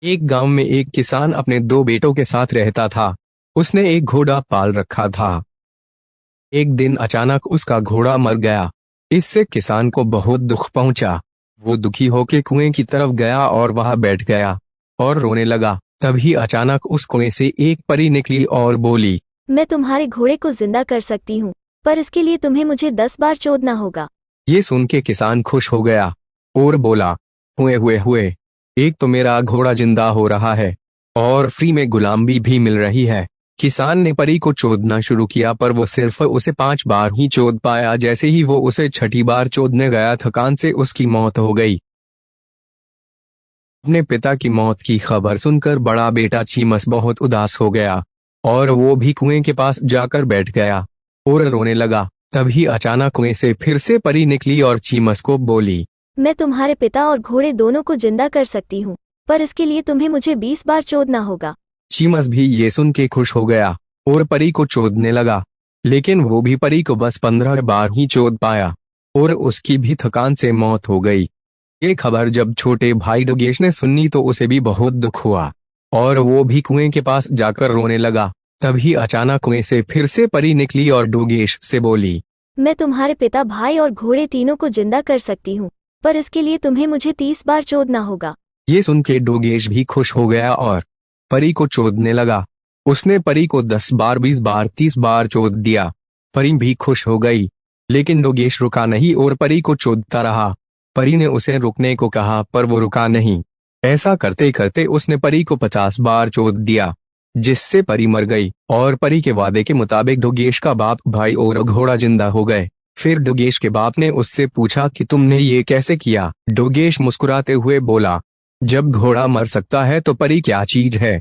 एक गांव में एक किसान अपने दो बेटों के साथ रहता था। उसने एक घोड़ा पाल रखा था। एक दिन अचानक उसका घोड़ा मर गया। इससे किसान को बहुत दुख पहुंचा। वो दुखी होकर कुएं की तरफ गया और वहां बैठ गया और रोने लगा। तभी अचानक उस कुएं से एक परी निकली और बोली, मैं तुम्हारे घोड़े को जिंदा कर सकती हूँ, पर इसके लिए तुम्हें मुझे 10 बार चोदना होगा। ये सुन के किसान खुश हो गया और बोला, हुए हुए हुए, एक तो मेरा घोड़ा जिंदा हो रहा है और फ्री में गुलामी भी मिल रही है। किसान ने परी को चोदना शुरू किया, पर वो सिर्फ उसे 5 बार ही चोद पाया। जैसे ही वो उसे छठी बार चोदने गया, थकान से उसकी मौत हो गई। अपने पिता की मौत की खबर सुनकर बड़ा बेटा चीमस बहुत उदास हो गया और वो भी कुएं के पास जाकर बैठ गया और रोने लगा। तभी अचानक कुएं से फिर से परी निकली और चीमस को बोली, मैं तुम्हारे पिता और घोड़े दोनों को जिंदा कर सकती हूँ, पर इसके लिए तुम्हें मुझे 20 बार चोदना होगा। चीमस भी ये सुन के खुश हो गया और परी को चोदने लगा, लेकिन वो भी परी को बस 15 बार ही चोद पाया और उसकी भी थकान से मौत हो गई। ये खबर जब छोटे भाई डोगेश ने सुनी तो उसे भी बहुत दुख हुआ और वो भी कुएं के पास जाकर रोने लगा। तभी अचानक कुएं से फिर से परी निकली और डोगेश से बोली, मैं तुम्हारे पिता, भाई और घोड़े तीनों को जिंदा कर सकती हूँ, पर इसके लिए तुम्हें मुझे 30 बार चोदना होगा। ये सुन के डोगेश भी खुश हो गया और परी को चोदने लगा। उसने परी को 10 बार, 20 बार, 30 बार चोद दिया। परी भी खुश हो गई, लेकिन डोगेश रुका नहीं और परी को चोदता रहा। परी ने उसे रुकने को कहा, पर वो रुका नहीं। ऐसा करते करते उसने परी को 50 बार चोद दिया, जिससे परी मर गई और परी के वादे के मुताबिक डोगेश का बाप, भाई और घोड़ा जिंदा हो गए। फिर डोगेश के बाप ने उससे पूछा कि तुमने ये कैसे किया? डोगेश मुस्कुराते हुए बोला, जब घोड़ा मर सकता है तो परी क्या चीज है।